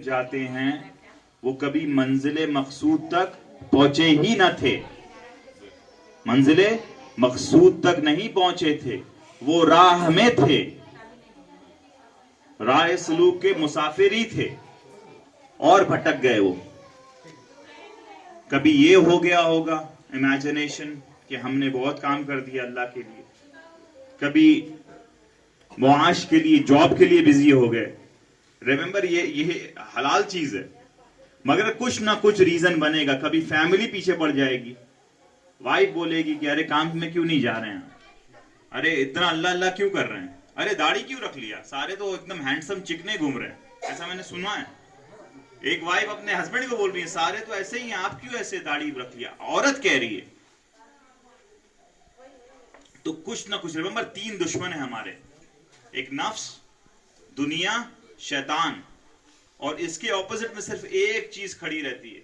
جاتے ہیں وہ کبھی منزل مقصود تک پہنچے ہی نہ تھے، منزل مقصود تک نہیں پہنچے تھے، وہ راہ میں تھے، راہ سلوک کے مسافر ہی تھے اور بھٹک گئے۔ وہ کبھی یہ ہو گیا ہوگا امیجنیشن کہ ہم نے بہت کام کر دیا اللہ کے لیے، کبھی معاش کے لیے، جاب کے لیے بزی ہو گئے۔ ریممبر یہ حلال چیز ہے، مگر کچھ نہ کچھ ریزن بنے گا۔ کبھی فیملی پیچھے پڑ جائے گی، وائف بولے گی کہ ارے کام میں کیوں نہیں جا رہے ہیں، ارے اتنا اللہ اللہ کیوں کر رہے ہیں، ارے داڑھی کیوں رکھ لیا، سارے تو ایک دم ہینڈسم چکنے گھوم رہے ہیں۔ ایسا میں نے سنا ہے، ایک وائف اپنے ہسبینڈ کو بول رہی ہے سارے تو ایسے ہی ہیں، آپ کیوں ایسے داڑھی رکھ لیا، عورت کہہ رہی ہے۔ تو کچھ نہ کچھ، ریممبر 3 دشمن ہیں ہمارے، ایک نفس، دنیا، شیطان، اور اس کے اپوزٹ میں صرف ایک چیز کھڑی رہتی ہے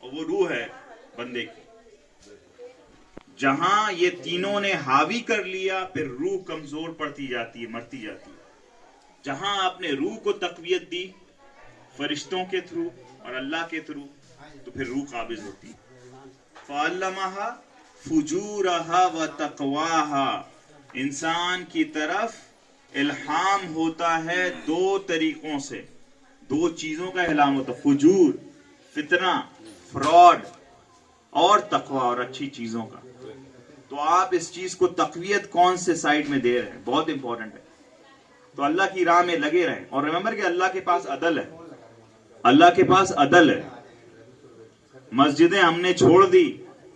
اور وہ روح ہے بندے کی۔ جہاں یہ تینوں نے حاوی کر لیا پھر روح کمزور پڑتی جاتی ہے، مرتی جاتی ہے۔ جہاں آپ نے روح کو تقویت دی فرشتوں کے تھرو اور اللہ کے تھرو تو پھر روح قابض ہوتی ہے۔ فَعَلَّمَهَا فُجُورَهَا وَتَقْوَاهَا، انسان کی طرف الہام ہوتا ہے 2 طریقوں سے، 2 چیزوں کا الہام ہوتا ہے، فجور، فتنہ، فراڈ، اور تقوی اور اچھی چیزوں کا۔ تو آپ اس چیز کو تقویت کون سے سائڈ میں دے رہے ہیں، بہت امپورٹنٹ ہے۔ تو اللہ کی راہ میں لگے رہیں، اور ریممبر کہ اللہ کے پاس عدل ہے، اللہ کے پاس عدل ہے۔ مسجدیں ہم نے چھوڑ دی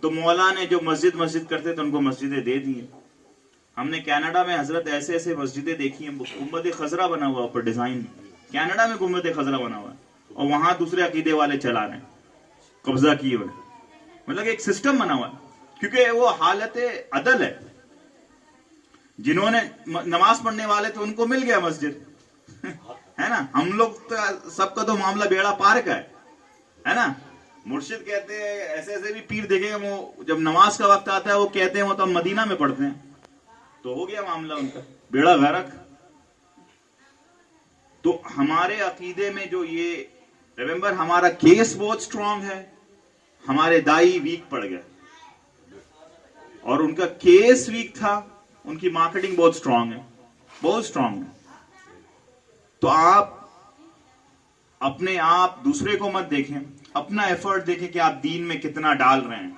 تو مولا نے جو مسجد کرتے تھے ان کو مسجدیں دے دی ہیں۔ ہم نے کینیڈا میں حضرت ایسے ایسے مسجدیں دیکھی ہیں، گنبد خضرا بنا ہوا اوپر ڈیزائن، کینیڈا میں گنبد خضرا بنا ہوا ہے، اور وہاں دوسرے عقیدے والے چلا رہے ہیں، قبضہ کیے ہوئے، مطلب ایک سسٹم بنا ہوا ہے، کیونکہ وہ حالت عدل ہے۔ جنہوں نے نماز پڑھنے والے تو ان کو مل گیا مسجد، ہے نا۔ ہم لوگ سب کا تو معاملہ بیڑا پار کا ہے نا۔ مرشد کہتے ہیں، ایسے ایسے بھی پیر دیکھیں گے، وہ جب نماز کا وقت آتا ہے وہ کہتے ہیں وہ تو ہم مدینہ میں پڑھتے ہیں، تو ہو گیا معاملہ ان کا بیڑا غرق۔ تو ہمارے عقیدے میں جو یہ، ریممبر ہمارا کیس بہت سٹرونگ ہے، ہمارے دائی ویک پڑ گئے، اور ان کا کیس ویک تھا، ان کی مارکیٹنگ بہت سٹرونگ ہے، بہت سٹرونگ ہے۔ تو آپ اپنے آپ دوسرے کو مت دیکھیں، اپنا ایفرٹ دیکھیں کہ آپ دین میں کتنا ڈال رہے ہیں۔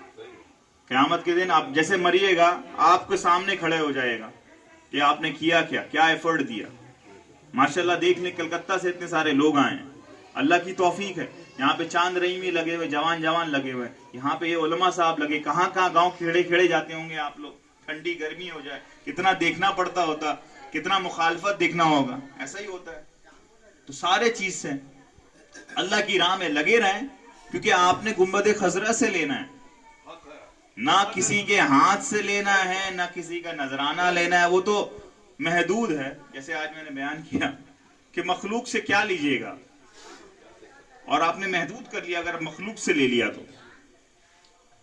قیامت کے دن آپ جیسے مریے گا، آپ کے سامنے کھڑے ہو جائے گا کہ آپ نے کیا کیا ایفرٹ دیا۔ ماشاءاللہ دیکھ لیں کلکتہ سے اتنے سارے لوگ آئے ہیں، اللہ کی توفیق ہے۔ یہاں پہ چاند رحیمی لگے ہوئے، جوان لگے ہوئے، یہاں پہ یہ علماء صاحب لگے، کہاں گاؤں کھیڑے جاتے ہوں گے آپ لوگ، ٹھنڈی گرمی ہو جائے کتنا دیکھنا پڑتا ہوتا، کتنا مخالفت دیکھنا ہوگا، ایسا ہی ہوتا ہے۔ تو سارے چیز سے اللہ کی راہ میں لگے رہیں، کیونکہ آپ نے گنبد خضرا سے لینا ہے، نہ کسی کے ہاتھ سے لینا ہے، نہ کسی کا نذرانہ لینا ہے، وہ تو محدود ہے۔ جیسے آج میں نے بیان کیا کہ مخلوق سے کیا لیجئے گا، اور آپ نے محدود کر لیا۔ اگر مخلوق سے لے لیا تو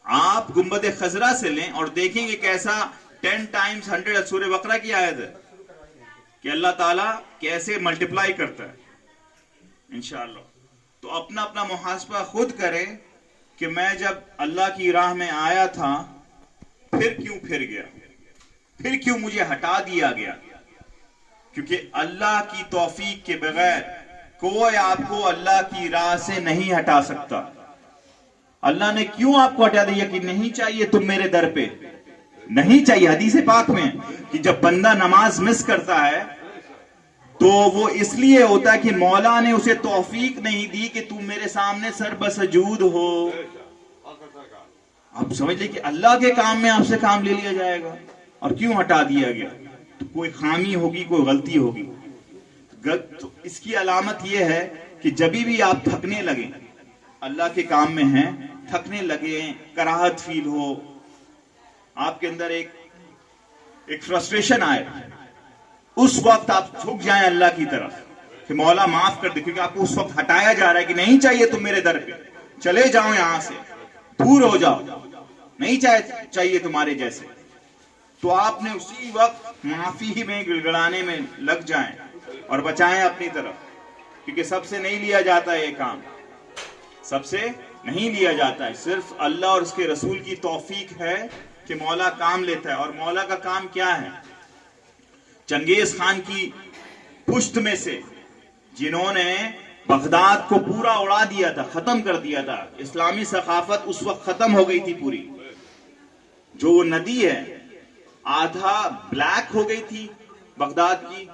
آپ گنبد خضرا سے لیں اور دیکھیں گے کیسا 10 ٹائمز 100، سورہ بقرہ کی آیت ہے کہ اللہ تعالیٰ کیسے ملٹیپلائی کرتا ہے انشاءاللہ۔ تو اپنا محاسبہ خود کریں کہ میں جب اللہ کی راہ میں آیا تھا پھر کیوں پھر گیا، پھر کیوں مجھے ہٹا دیا گیا، کیونکہ اللہ کی توفیق کے بغیر کوئی آپ کو اللہ کی راہ سے نہیں ہٹا سکتا۔ اللہ نے کیوں آپ کو ہٹا دیا کہ نہیں چاہیے تم میرے در پہ، نہیں چاہیے۔ حدیث پاک میں کہ جب بندہ نماز مس کرتا ہے تو وہ اس لیے ہوتا ہے کہ مولا نے اسے توفیق نہیں دی کہ تم میرے سامنے سر بسجود ہو۔ آپ سمجھ لیں کہ اللہ کے کام میں آپ سے کام لے لیا جائے گا، اور کیوں ہٹا دیا گیا؟ تو کوئی خامی ہوگی، کوئی غلطی ہوگی۔ تو اس کی علامت یہ ہے کہ جبھی بھی آپ تھکنے لگیں، اللہ کے کام میں ہیں، تھکنے لگیں، کراہت فیل ہو، آپ کے اندر ایک فرسٹریشن آئے، اس وقت آپ جھک جائیں اللہ کی طرف کہ مولا معاف کر دے، کیونکہ آپ کو اس وقت ہٹایا جا رہا ہے کہ نہیں چاہیے تم میرے در پہ، چلے جاؤ یہاں سے، دور ہو جاؤ، نہیں چاہیے تمہارے جیسے۔ تو آپ نے اسی وقت معافی میں گڑگڑانے میں لگ جائیں اور بچائیں اپنی طرف کیونکہ سب سے نہیں لیا جاتا ہے یہ کام، سب سے نہیں لیا جاتا ہے، صرف اللہ اور اس کے رسول کی توفیق ہے کہ مولا کام لیتا ہے۔ اور مولا کا کام کیا ہے؟ چنگیز خان کی پشت میں سے جنہوں نے بغداد کو پورا اڑا دیا تھا، ختم کر دیا تھا، اسلامی ثقافت اس وقت ختم ہو گئی تھی پوری۔ جو وہ ندی ہے آدھا بلیک ہو گئی تھی بغداد کی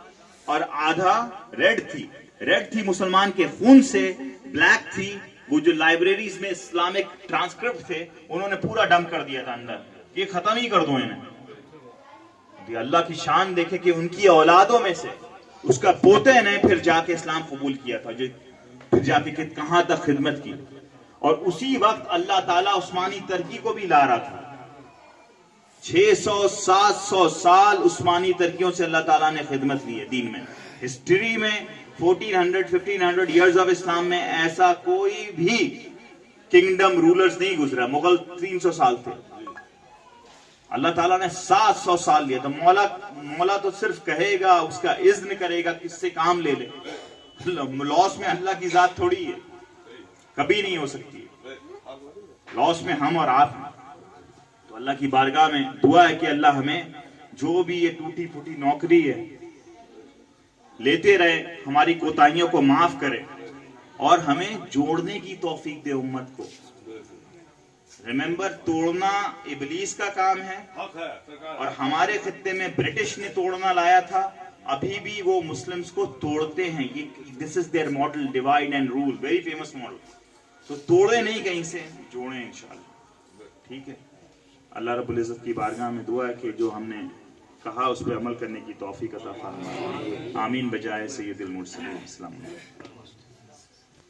اور آدھا ریڈ تھی مسلمان کے خون سے، بلیک تھی۔ وہ جو لائبریریز میں اسلامک ٹرانسکرپٹ تھے انہوں نے پورا ڈمپ کر دیا تھا اندر، یہ ختم ہی کر دو انہیں۔ اللہ کی شان دیکھے کہ ان کی اولادوں میں سے اس کا پوتے نے پھر جا کے اسلام قبول کیا تھا، پھر جا کے کہاں تک خدمت کی، اور اسی وقت اللہ تعالیٰ عثمانی ترکی کو بھی لا رہا تھا۔ 600-700 سال عثمانی ترکیوں سے اللہ تعالیٰ نے خدمت لی ہے دین میں۔ ہسٹری میں 1400-1500 ایئرز آف اسلام میں ایسا کوئی بھی کنگڈم رولرز نہیں گزرا، مغل 300 سال تھے، اللہ تعالیٰ نے 700 سال لیا۔ تو مولا تو صرف کہے گا، اس کا اذن کرے گا، کس سے کام لے لے۔ لاس میں اللہ کی ذات تھوڑی ہے، کبھی نہیں ہو سکتی، لاس میں ہم اور آپ ہیں۔ تو اللہ کی بارگاہ میں دعا ہے کہ اللہ ہمیں جو بھی یہ ٹوٹی پھوٹی نوکری ہے لیتے رہے، ہماری کوتاہیوں کو معاف کرے اور ہمیں جوڑنے کی توفیق دے امت کو۔ ریممبر، توڑنا ابلیس کا کام ہے، اور ہمارے خطے میں برٹش نے توڑنا لایا تھا، ابھی بھی وہ مسلمز کو توڑتے ہیں۔ This is their model, divide and rule, very famous model. تو توڑے نہیں کہیں سے، جوڑیں انشاءاللہ، ٹھیک ہے۔ اللہ رب العزت کی بارگاہ میں دعا ہے کہ جو ہم نے کہا اس پہ عمل کرنے کی توفیق عطا فرمائے، آمین بجائے سید المرسلین۔ السلام علیکم۔